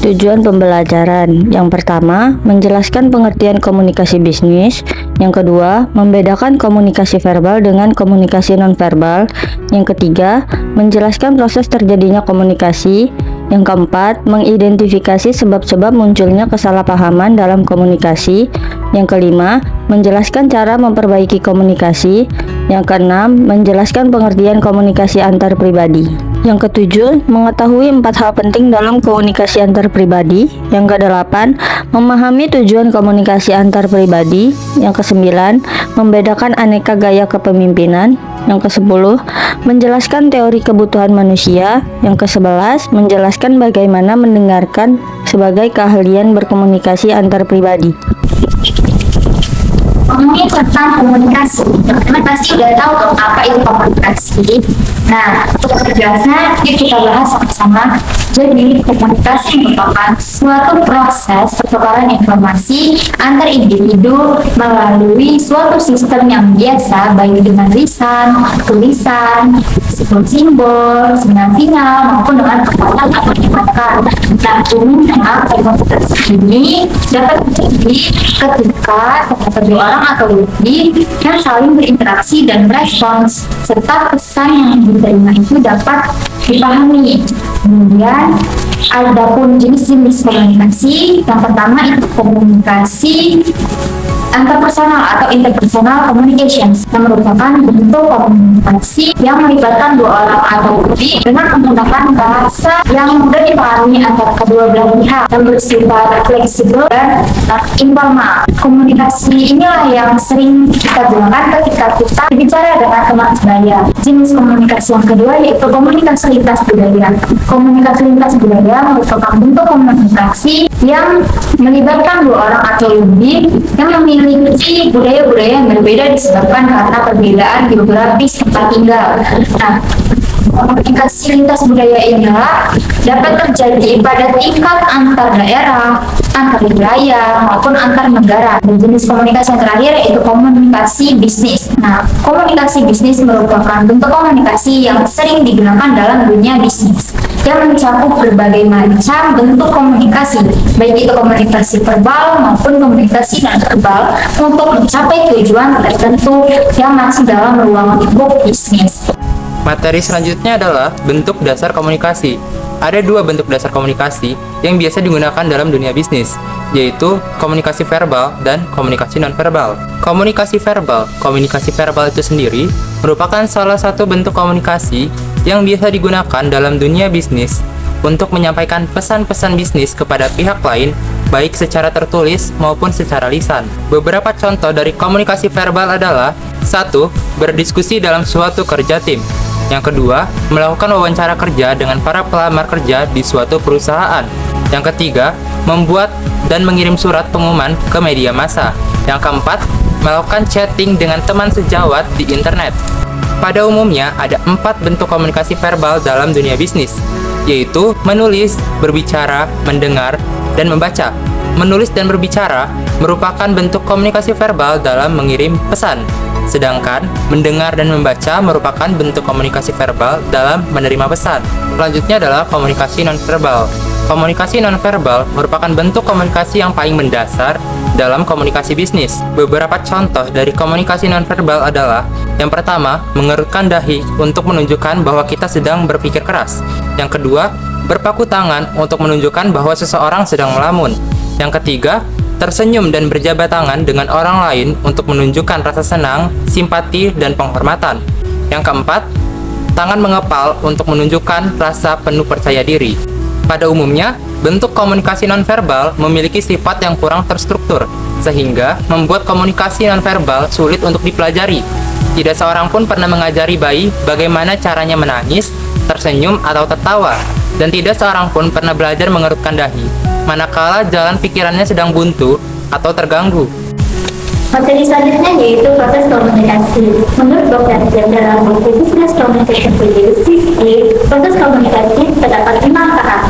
Tujuan pembelajaran. Yang pertama, menjelaskan pengertian komunikasi bisnis. Yang kedua, membedakan komunikasi verbal dengan komunikasi nonverbal. Yang ketiga, menjelaskan proses terjadinya komunikasi. Yang keempat, mengidentifikasi sebab-sebab munculnya kesalahpahaman dalam komunikasi. Yang kelima, menjelaskan cara memperbaiki komunikasi. Yang keenam, menjelaskan pengertian komunikasi antar pribadi. Yang ketujuh, mengetahui 4 hal penting dalam komunikasi antar pribadi. Yang kedelapan, memahami tujuan komunikasi antar pribadi. Yang kesembilan, membedakan aneka gaya kepemimpinan. Yang kesepuluh, menjelaskan teori kebutuhan manusia. Yang kesebelas, menjelaskan bagaimana mendengarkan sebagai keahlian berkomunikasi antar pribadi. Ngomongin tentang komunikasi, teman-teman pasti udah tahu dong apa itu komunikasi. Nah, untuk kejelasan, yuk kita bahas sama-sama. Jadi, komunikasi merupakan suatu proses pertukaran informasi antar individu melalui suatu sistem yang biasa, baik dengan lisan, tulisan, simbol-simbol, sinyal-sinyal, maupun dengan kekuatan atau tindakan. Nah, umumnya komunikasi ini dapat terjadi ketika kedua orang atau lebih yang saling berinteraksi dan merespons, serta pesan yang diterima itu dapat dipahami. Kemudian adapun jenis-jenis komunikasi, yang pertama itu komunikasi interpersonal atau interpersonal communications, yang merupakan bentuk komunikasi yang melibatkan dua orang atau lebih dengan menggunakan bahasa yang mudah dipahami antara kedua belah pihak, yang bersifat fleksibel dan informal. Komunikasi inilah yang sering kita gunakan ketika kita berbicara dengan teman sebaya. Jenis komunikasi yang kedua yaitu komunikasi lintas budaya. Komunikasi lintas budaya merupakan bentuk komunikasi yang melibatkan dua orang atau lebih yang memiliki budaya-budaya yang berbeda disebabkan karena perbedaan geografis tempat tinggal. Nah, komunikasi lintas budaya inilah dapat terjadi pada tingkat antar daerah, antar wilayah, maupun antar negara. Dan jenis komunikasi yang terakhir yaitu komunikasi bisnis. Nah, komunikasi bisnis merupakan bentuk komunikasi yang sering digunakan dalam dunia bisnis, yang mencakup berbagai macam bentuk komunikasi, baik itu komunikasi verbal maupun komunikasi non-verbal, untuk mencapai tujuan tertentu yang masuk dalam ruang lingkup bisnis. Materi selanjutnya adalah bentuk dasar komunikasi. Ada dua bentuk dasar komunikasi yang biasa digunakan dalam dunia bisnis, yaitu komunikasi verbal dan komunikasi nonverbal. Komunikasi verbal itu sendiri merupakan salah satu bentuk komunikasi yang biasa digunakan dalam dunia bisnis untuk menyampaikan pesan-pesan bisnis kepada pihak lain, baik secara tertulis maupun secara lisan. Beberapa contoh dari komunikasi verbal adalah: 1. Berdiskusi dalam suatu kerja tim. Yang kedua, melakukan wawancara kerja dengan para pelamar kerja di suatu perusahaan. Yang ketiga, membuat dan mengirim surat pengumuman ke media massa. Yang keempat, melakukan chatting dengan teman sejawat di internet. Pada umumnya, ada 4 bentuk komunikasi verbal dalam dunia bisnis, yaitu menulis, berbicara, mendengar, dan membaca. Menulis dan berbicara merupakan bentuk komunikasi verbal dalam mengirim pesan, sedangkan mendengar dan membaca merupakan bentuk komunikasi verbal dalam menerima pesan. Selanjutnya adalah komunikasi nonverbal. Komunikasi nonverbal merupakan bentuk komunikasi yang paling mendasar dalam komunikasi bisnis. Beberapa contoh dari komunikasi nonverbal adalah: yang pertama, mengerutkan dahi untuk menunjukkan bahwa kita sedang berpikir keras. Yang kedua, berpaku tangan untuk menunjukkan bahwa seseorang sedang melamun. Yang ketiga, tersenyum dan berjabat tangan dengan orang lain untuk menunjukkan rasa senang, simpati, dan penghormatan. Yang keempat, tangan mengepal untuk menunjukkan rasa penuh percaya diri. Pada umumnya, bentuk komunikasi nonverbal memiliki sifat yang kurang terstruktur, sehingga membuat komunikasi nonverbal sulit untuk dipelajari. Tidak seorang pun pernah mengajari bayi bagaimana caranya menangis, tersenyum, atau tertawa, dan tidak seorang pun pernah belajar mengerutkan dahi, manakala jalan pikirannya sedang buntu atau terganggu. Materi selanjutnya yaitu proses komunikasi. Menurut Dr. dalam buku Business Communication Review, proses komunikasi terdapat 5 tahap,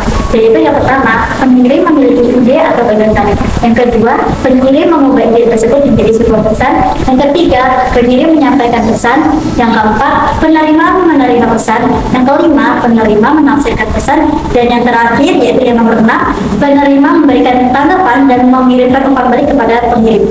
yaitu yang pertama, pengirim memiliki ide atau gagasan. Yang kedua, pengirim mengubah ide tersebut menjadi sebuah pesan. Yang ketiga, pengirim menyampaikan pesan. Yang keempat, penerima menerima pesan. Yang kelima, penerima menafsirkan pesan. Dan yang terakhir, yaitu yang nomor 6, penerima memberikan tanggapan dan mengirimkan umpan balik kepada pengirim.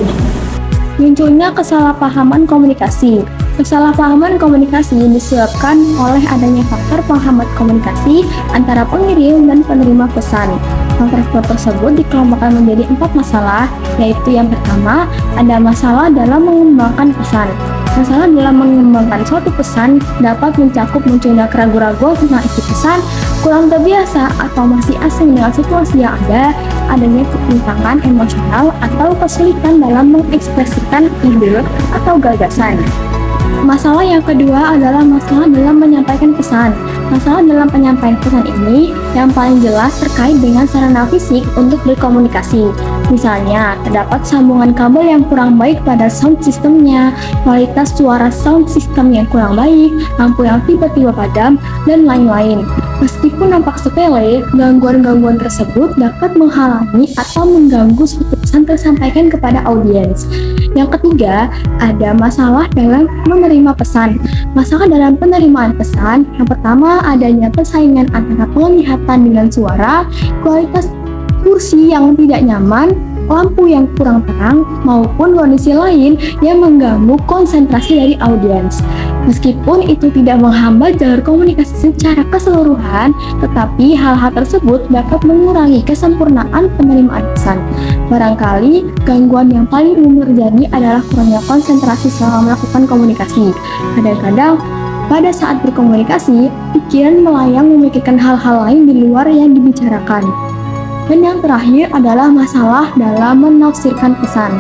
Munculnya kesalahpahaman komunikasi. Kesalahpahaman komunikasi disebabkan oleh adanya faktor penghambat komunikasi antara pengirim dan penerima pesan. Faktor tersebut dikelompokkan menjadi 4 masalah, yaitu yang pertama, ada masalah dalam mengembangkan pesan. Masalah dalam mengembangkan suatu pesan dapat mencakup munculnya keraguan-raguan tentang isi pesan, kurang terbiasa atau masih asing dengan situasi yang ada, adanya ketimpangan emosional atau kesulitan dalam mengekspresikan ide atau gagasan. Masalah yang kedua adalah masalah dalam menyampaikan pesan. Masalah dalam penyampaian pesan ini yang paling jelas terkait dengan sarana fisik untuk berkomunikasi. Misalnya, terdapat sambungan kabel yang kurang baik pada sound systemnya, kualitas suara sound system yang kurang baik, lampu yang tiba-tiba padam, dan lain-lain. Meskipun nampak sepele, gangguan-gangguan tersebut dapat menghalangi atau mengganggu suatu pesan tersampaikan kepada audiens. Yang ketiga, ada masalah dalam menerima pesan. Masalah dalam penerimaan pesan, yang pertama adanya persaingan antara penglihatan dengan suara, kualitas kursi yang tidak nyaman, lampu yang kurang terang, maupun kondisi lain yang mengganggu konsentrasi dari audiens. Meskipun itu tidak menghambat jalur komunikasi secara keseluruhan, tetapi hal-hal tersebut dapat mengurangi kesempurnaan penerimaan pesan. Barangkali, gangguan yang paling umum terjadi adalah kurangnya konsentrasi selama melakukan komunikasi. Kadang-kadang, pada saat berkomunikasi, pikiran melayang memikirkan hal-hal lain di luar yang dibicarakan. Dan yang terakhir adalah masalah dalam menafsirkan pesan.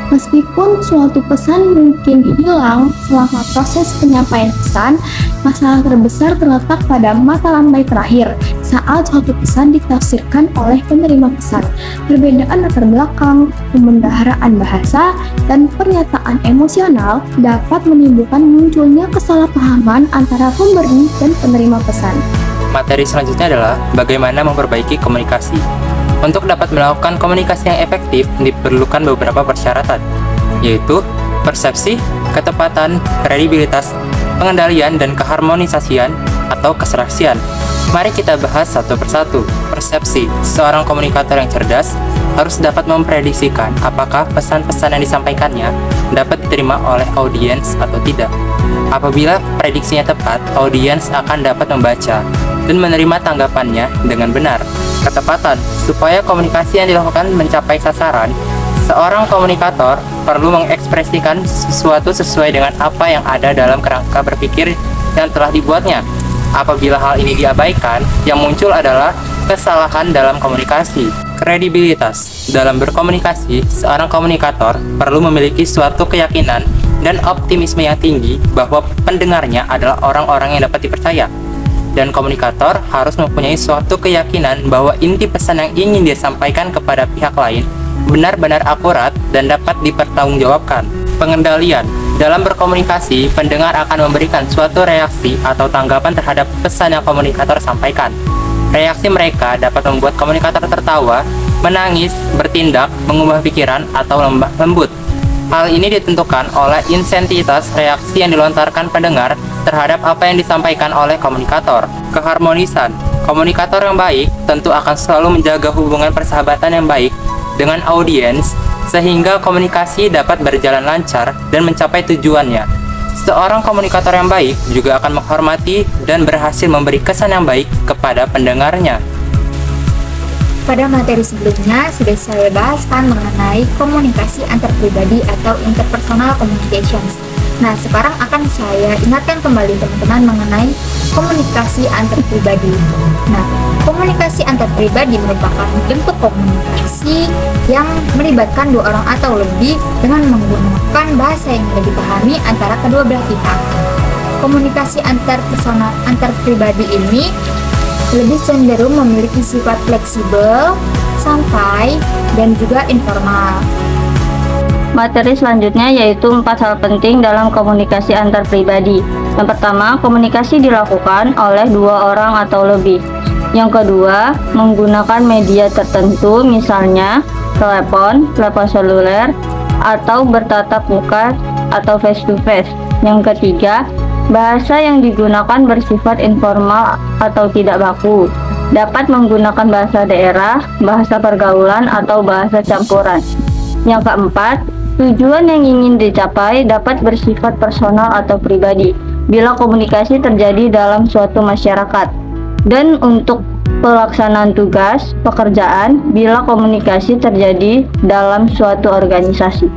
Meskipun suatu pesan mungkin hilang selama proses penyampaian pesan, masalah terbesar terletak pada mata rantai terakhir saat suatu pesan ditafsirkan oleh penerima pesan. Perbedaan latar belakang, pembendaharaan bahasa, dan pernyataan emosional dapat menimbulkan munculnya kesalahpahaman antara pemberi dan penerima pesan. Materi selanjutnya adalah bagaimana memperbaiki komunikasi. Untuk dapat melakukan komunikasi yang efektif, diperlukan beberapa persyaratan, yaitu persepsi, ketepatan, kredibilitas, pengendalian, dan keharmonisasian atau keserasian. Mari kita bahas satu persatu. Persepsi. Seorang komunikator yang cerdas harus dapat memprediksikan apakah pesan-pesan yang disampaikannya dapat diterima oleh audiens atau tidak. Apabila prediksinya tepat, audiens akan dapat membaca dan menerima tanggapannya dengan benar. Ketepatan. Supaya komunikasi yang dilakukan mencapai sasaran, seorang komunikator perlu mengekspresikan sesuatu sesuai dengan apa yang ada dalam kerangka berpikir yang telah dibuatnya. Apabila hal ini diabaikan, yang muncul adalah kesalahan dalam komunikasi. Kredibilitas. Dalam berkomunikasi, seorang komunikator perlu memiliki suatu keyakinan dan optimisme yang tinggi bahwa pendengarnya adalah orang-orang yang dapat dipercaya. Dan komunikator harus mempunyai suatu keyakinan bahwa inti pesan yang ingin dia sampaikan kepada pihak lain benar-benar akurat dan dapat dipertanggungjawabkan. Pengendalian. Dalam berkomunikasi, pendengar akan memberikan suatu reaksi atau tanggapan terhadap pesan yang komunikator sampaikan. Reaksi mereka dapat membuat komunikator tertawa, menangis, bertindak, mengubah pikiran, atau lembut. Hal ini ditentukan oleh intensitas reaksi yang dilontarkan pendengar terhadap apa yang disampaikan oleh komunikator. Keharmonisan. Komunikator yang baik tentu akan selalu menjaga hubungan persahabatan yang baik dengan audiens sehingga komunikasi dapat berjalan lancar dan mencapai tujuannya. Seorang komunikator yang baik juga akan menghormati dan berhasil memberi kesan yang baik kepada pendengarnya. Pada materi sebelumnya sudah saya bahaskan mengenai komunikasi antar pribadi atau interpersonal communications. Nah, sekarang akan saya ingatkan kembali teman-teman mengenai komunikasi antar pribadi. Nah, komunikasi antar pribadi merupakan bentuk komunikasi yang melibatkan dua orang atau lebih dengan menggunakan bahasa yang lebih dipahami antara kedua belah pihak. Komunikasi antar pribadi ini lebih cenderung memiliki sifat fleksibel, santai, dan juga informal. Materi selanjutnya yaitu 4 hal penting dalam komunikasi antar pribadi. Yang pertama, komunikasi dilakukan oleh 2 orang atau lebih. Yang kedua, menggunakan media tertentu, misalnya telepon seluler, atau bertatap muka atau face to face. Yang ketiga, bahasa yang digunakan bersifat informal atau tidak baku. Dapat menggunakan bahasa daerah, bahasa pergaulan, atau bahasa campuran. Yang keempat, tujuan yang ingin dicapai dapat bersifat personal atau pribadi bila komunikasi terjadi dalam suatu masyarakat. Dan untuk pelaksanaan tugas pekerjaan bila komunikasi terjadi dalam suatu organisasi.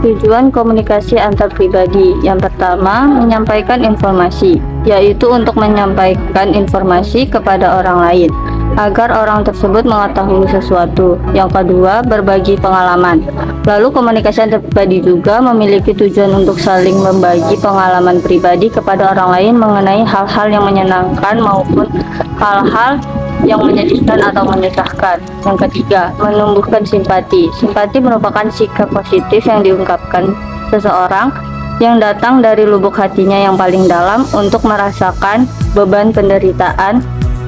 Tujuan komunikasi antar pribadi. Yang pertama, menyampaikan informasi, yaitu untuk menyampaikan informasi kepada orang lain agar orang tersebut mengetahui sesuatu. Yang kedua, berbagi pengalaman. Lalu komunikasi antar pribadi juga memiliki tujuan untuk saling membagi pengalaman pribadi kepada orang lain mengenai hal-hal yang menyenangkan maupun hal-hal yang menyedihkan atau menyusahkan. Yang ketiga, menumbuhkan simpati. Simpati merupakan sikap positif yang diungkapkan seseorang yang datang dari lubuk hatinya yang paling dalam untuk merasakan beban penderitaan,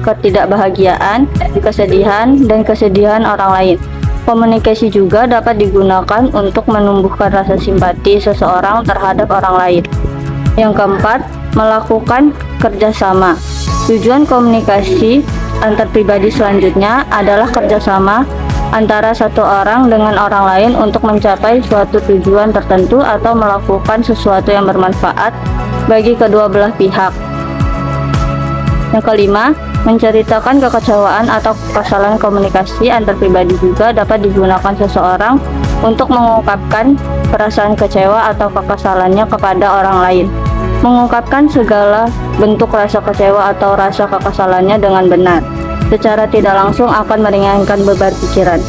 ketidakbahagiaan, kesedihan orang lain. Komunikasi juga dapat digunakan untuk menumbuhkan rasa simpati seseorang terhadap orang lain. Yang keempat, melakukan kerjasama. Tujuan komunikasi antar pribadi selanjutnya adalah kerjasama antara satu orang dengan orang lain untuk mencapai suatu tujuan tertentu atau melakukan sesuatu yang bermanfaat bagi kedua belah pihak. Yang kelima, menceritakan kekecewaan atau kesalahan. Komunikasi antar pribadi juga dapat digunakan seseorang untuk mengungkapkan perasaan kecewa atau kekesalannya kepada orang lain. Mengungkapkan segala bentuk rasa kecewa atau rasa kekesalannya dengan benar, secara tidak langsung akan meringankan beban pikiran.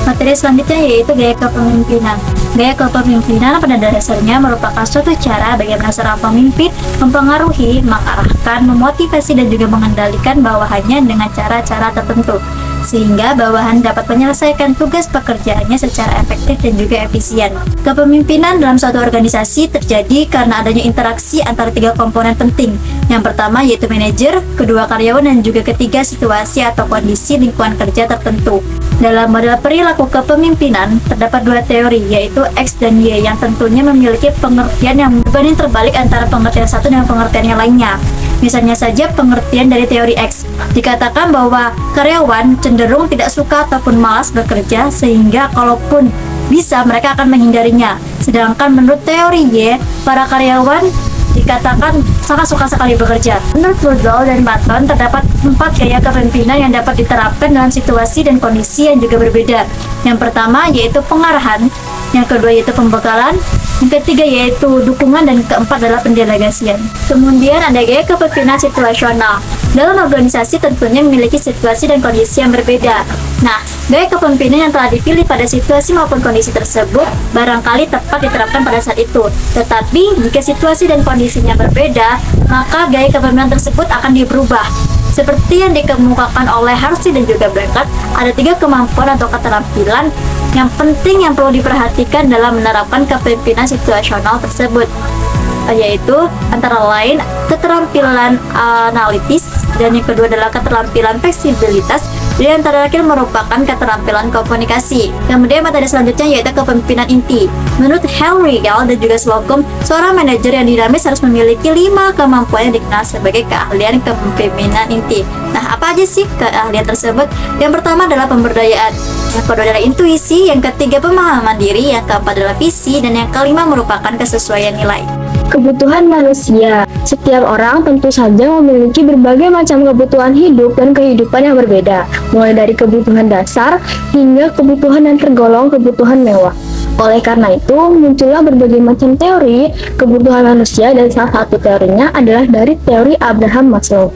Materi selanjutnya yaitu gaya kepemimpinan. Gaya kepemimpinan pada dasarnya merupakan suatu cara bagaimana seorang pemimpin mempengaruhi, mengarahkan, memotivasi, dan juga mengendalikan bawahannya dengan cara-cara tertentu, sehingga bawahan dapat menyelesaikan tugas pekerjaannya secara efektif dan juga efisien. Kepemimpinan dalam suatu organisasi terjadi karena adanya interaksi antara tiga komponen penting. Yang pertama yaitu manajer, kedua karyawan, dan juga ketiga situasi atau kondisi lingkungan kerja tertentu. Dalam model perilaku kepemimpinan, terdapat dua teori, yaitu X dan Y, yang tentunya memiliki pengertian yang berbanding terbalik antara pengertian satu dan pengertian yang lainnya. Misalnya saja pengertian dari teori X, dikatakan bahwa karyawan cenderung tidak suka ataupun malas bekerja, sehingga kalaupun bisa mereka akan menghindarinya. Sedangkan menurut teori Y, para karyawan dikatakan sangat suka sekali bekerja. Menurut Rudol dan Patton, terdapat 4 gaya kepemimpinan yang dapat diterapkan dalam situasi dan kondisi yang juga berbeda. Yang pertama yaitu pengarahan, yang kedua yaitu pembekalan, yang ketiga yaitu dukungan, dan keempat adalah pendelegasian. Kemudian ada gaya kepemimpinan situasional. Dalam organisasi tentunya memiliki situasi dan kondisi yang berbeda. Nah, gaya kepemimpinan yang telah dipilih pada situasi maupun kondisi tersebut barangkali tepat diterapkan pada saat itu. Tetapi jika situasi dan kondisinya berbeda, maka gaya kepemimpinan tersebut akan berubah. Seperti yang dikemukakan oleh Harsi dan juga Beckett, ada 3 kemampuan atau keterampilan yang penting yang perlu diperhatikan dalam menerapkan kepemimpinan situasional tersebut, yaitu antara lain keterampilan analitis, dan yang kedua adalah keterampilan fleksibilitas, dan yang terakhir merupakan keterampilan komunikasi. Kemudian materi selanjutnya yaitu kepemimpinan inti. Menurut Henry Gall dan juga Slocum, seorang manajer yang dinamis harus memiliki 5 kemampuan yang dikenal sebagai keahlian kepemimpinan inti. Nah, apa aja sih keahlian tersebut? Yang pertama adalah pemberdayaan, yang kedua adalah intuisi, yang ketiga pemahaman diri, yang keempat adalah visi, dan yang kelima merupakan kesesuaian nilai. Kebutuhan manusia. Setiap orang tentu saja memiliki berbagai macam kebutuhan hidup dan kehidupan yang berbeda, mulai dari kebutuhan dasar hingga kebutuhan yang tergolong kebutuhan mewah. Oleh karena itu, muncullah berbagai macam teori kebutuhan manusia, dan salah satu teorinya adalah dari teori Abraham Maslow.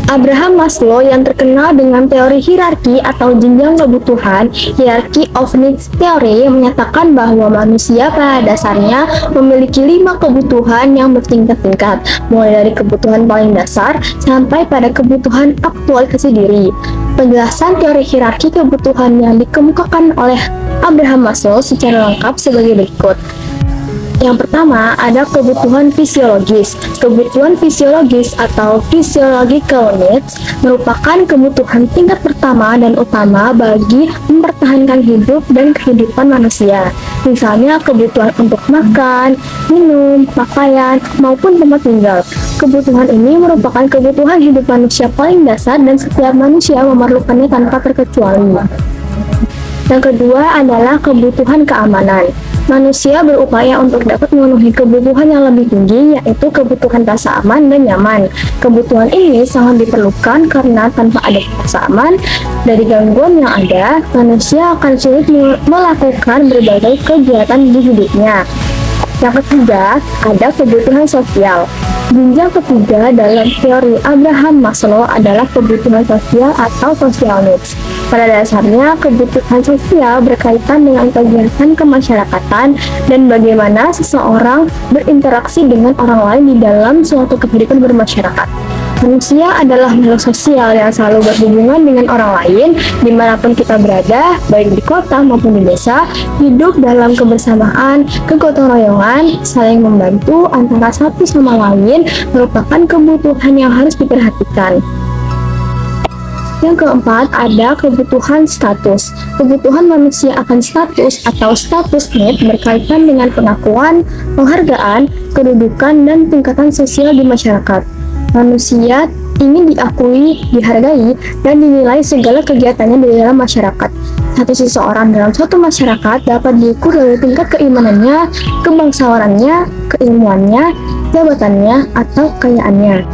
Abraham Maslow yang terkenal dengan teori hierarki atau jenjang kebutuhan, Hierarchy of Needs Theory, menyatakan bahwa manusia pada dasarnya memiliki 5 kebutuhan yang bertingkat-tingkat, mulai dari kebutuhan paling dasar sampai pada kebutuhan aktualisasi diri. Penjelasan teori hierarki kebutuhan yang dikemukakan oleh Abraham Maslow secara lengkap sebagai berikut. Yang pertama, ada kebutuhan fisiologis. Kebutuhan fisiologis atau physiological needs merupakan kebutuhan tingkat pertama dan utama bagi mempertahankan hidup dan kehidupan manusia. Misalnya kebutuhan untuk makan, minum, pakaian, maupun tempat tinggal. Kebutuhan ini merupakan kebutuhan hidup manusia paling dasar dan setiap manusia memerlukannya tanpa terkecuali. Yang kedua adalah kebutuhan keamanan. Manusia berupaya untuk dapat memenuhi kebutuhan yang lebih tinggi, yaitu kebutuhan rasa aman dan nyaman. Kebutuhan ini sangat diperlukan karena tanpa ada rasa aman dari gangguan yang ada, manusia akan sulit melakukan berbagai kegiatan di hidupnya. Yang ketiga, ada kebutuhan sosial. Jenjang ketiga dalam teori Abraham Maslow adalah kebutuhan sosial atau social needs. Pada dasarnya, kebutuhan sosial berkaitan dengan kegiatan kemasyarakatan dan bagaimana seseorang berinteraksi dengan orang lain di dalam suatu kehidupan bermasyarakat. Manusia adalah makhluk sosial yang selalu berhubungan dengan orang lain dimanapun kita berada, baik di kota maupun di desa. Hidup dalam kebersamaan, kegotong royongan, saling membantu antara satu sama lain merupakan kebutuhan yang harus diperhatikan. Yang keempat, ada kebutuhan status. Kebutuhan manusia akan status atau status need berkaitan dengan pengakuan, penghargaan, kedudukan, dan tingkatan sosial di masyarakat. Manusia ingin diakui, dihargai, dan dinilai segala kegiatannya di dalam masyarakat. Status seseorang dalam suatu masyarakat dapat diukur dari tingkat keimanannya, kebangsawanannya, keilmuannya, jabatannya, atau kekayaannya.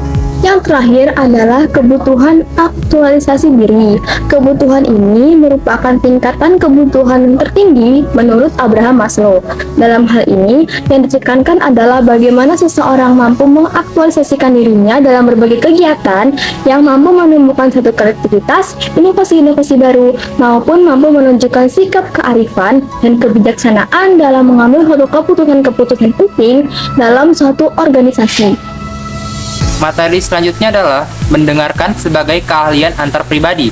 Yang terakhir adalah kebutuhan aktualisasi diri. Kebutuhan ini merupakan tingkatan kebutuhan tertinggi menurut Abraham Maslow. Dalam hal ini, yang ditekankan adalah bagaimana seseorang mampu mengaktualisasikan dirinya dalam berbagai kegiatan yang mampu menumbuhkan satu kreativitas, inovasi-inovasi baru, maupun mampu menunjukkan sikap kearifan dan kebijaksanaan dalam mengambil suatu keputusan-keputusan penting dalam suatu organisasi. Materi selanjutnya adalah mendengarkan sebagai keahlian antar pribadi.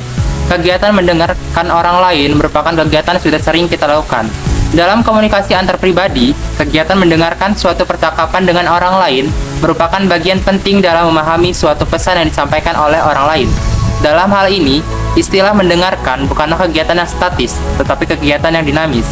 Kegiatan mendengarkan orang lain merupakan kegiatan yang sudah sering kita lakukan. Dalam komunikasi antar pribadi, kegiatan mendengarkan suatu percakapan dengan orang lain merupakan bagian penting dalam memahami suatu pesan yang disampaikan oleh orang lain. Dalam hal ini, istilah mendengarkan bukanlah kegiatan yang statis, tetapi kegiatan yang dinamis,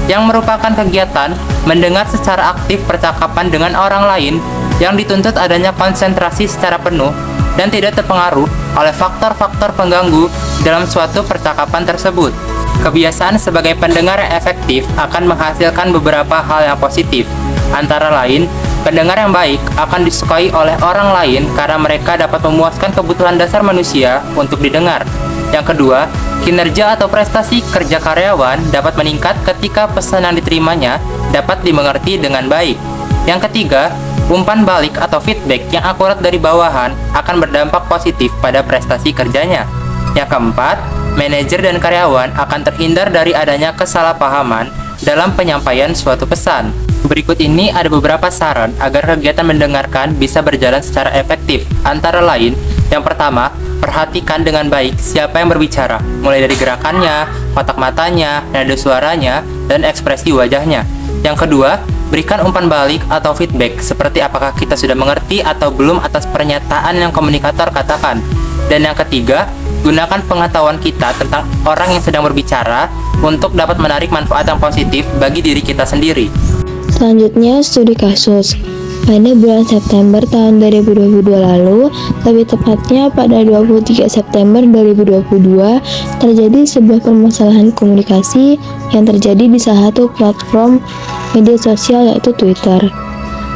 yang merupakan kegiatan mendengar secara aktif percakapan dengan orang lain yang dituntut adanya konsentrasi secara penuh dan tidak terpengaruh oleh faktor-faktor pengganggu dalam suatu percakapan tersebut. Kebiasaan sebagai pendengar yang efektif akan menghasilkan beberapa hal yang positif. Antara lain, pendengar yang baik akan disukai oleh orang lain karena mereka dapat memuaskan kebutuhan dasar manusia untuk didengar. Yang kedua, kinerja atau prestasi kerja karyawan dapat meningkat ketika pesan yang diterimanya dapat dimengerti dengan baik. Yang ketiga, umpan balik atau feedback yang akurat dari bawahan akan berdampak positif pada prestasi kerjanya. Yang keempat, manajer dan karyawan akan terhindar dari adanya kesalahpahaman dalam penyampaian suatu pesan. Berikut ini ada beberapa saran agar kegiatan mendengarkan bisa berjalan secara efektif. Antara lain, yang pertama, perhatikan dengan baik siapa yang berbicara, mulai dari gerakannya, kotak matanya, nada suaranya, dan ekspresi wajahnya. Yang kedua, berikan umpan balik atau feedback seperti apakah kita sudah mengerti atau belum atas pernyataan yang komunikator katakan. Dan yang ketiga, gunakan pengetahuan kita tentang orang yang sedang berbicara untuk dapat menarik manfaat yang positif bagi diri kita sendiri. Selanjutnya, studi kasus. Pada bulan September tahun 2022 lalu, lebih tepatnya pada 23 September 2022, terjadi sebuah permasalahan komunikasi yang terjadi di salah satu platform media sosial yaitu Twitter.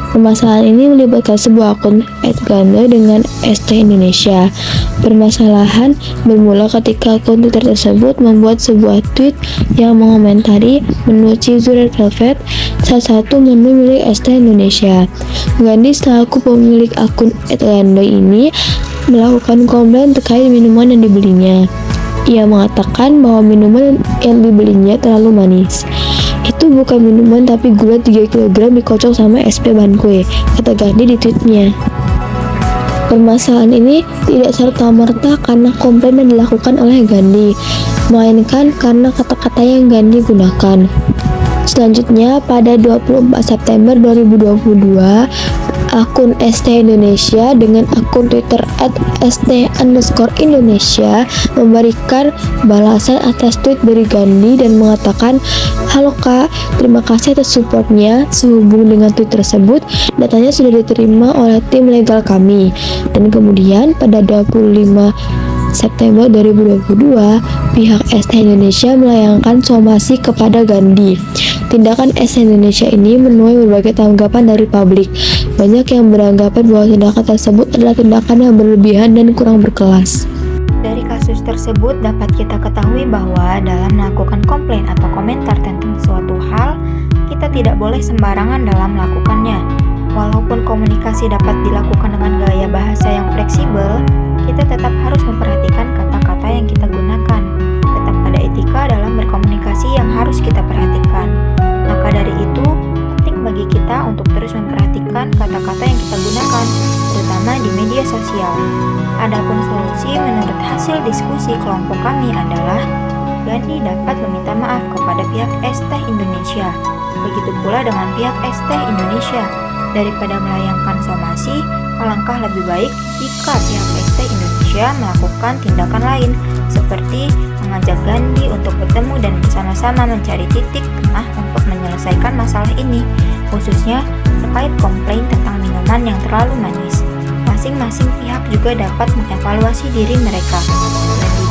Permasalahan ini melibatkan sebuah akun @ganda dengan ST Indonesia. Permasalahan bermula ketika akun Twitter tersebut membuat sebuah tweet yang mengomentari menu Cheezo Red Velvet, salah satu menu milik ST Indonesia. Gandhi selaku pemilik akun @ganda ini melakukan komplain terkait minuman yang dibelinya. Ia mengatakan bahwa minuman yang dibelinya terlalu manis. Itu bukan minuman tapi gula 3 kg dikocok sama SP Bankue, kata Gandhi di tweetnya. Permasalahan ini tidak serta-merta karena komplain yang dilakukan oleh Gandhi, melainkan karena kata-kata yang Gandhi gunakan. Selanjutnya, pada 24 September 2022, akun ST Indonesia dengan akun Twitter @st_Indonesia memberikan balasan atas tweet dari Gandhi dan mengatakan, "Halo Kak, terima kasih atas supportnya. Sehubung dengan tweet tersebut, datanya sudah diterima oleh tim legal kami." Dan kemudian pada 25 September 2022, pihak ST Indonesia melayangkan somasi kepada Gandhi. Tindakan ST Indonesia ini menuai berbagai tanggapan dari publik. Banyak yang beranggapan bahwa tindakan tersebut adalah tindakan yang berlebihan dan kurang berkelas. Dari kasus tersebut dapat kita ketahui bahwa dalam melakukan komplain atau komentar tentang suatu hal, kita tidak boleh sembarangan dalam melakukannya. Walaupun komunikasi dapat dilakukan dengan gaya bahasa yang fleksibel, kita tetap harus memperhatikan kata-kata yang kita gunakan. Tetap ada etika dalam berkomunikasi yang harus kita perhatikan. Maka dari itu, penting bagi kita untuk terus memperhatikan kata-kata yang kita gunakan, terutama di media sosial. Adapun solusi menurut hasil diskusi kelompok kami adalah Gandhi dapat meminta maaf kepada pihak ST Indonesia. Begitu pula dengan pihak ST Indonesia. Daripada melayangkan somasi, alangkah lebih baik jika pihak ST Indonesia melakukan tindakan lain, seperti mengajak Gandhi untuk bertemu dan bersama-sama mencari titik tengah untuk menyelesaikan masalah ini, khususnya terkait komplain tentang minuman yang terlalu manis. Masing-masing pihak juga dapat mengevaluasi diri mereka. Lebih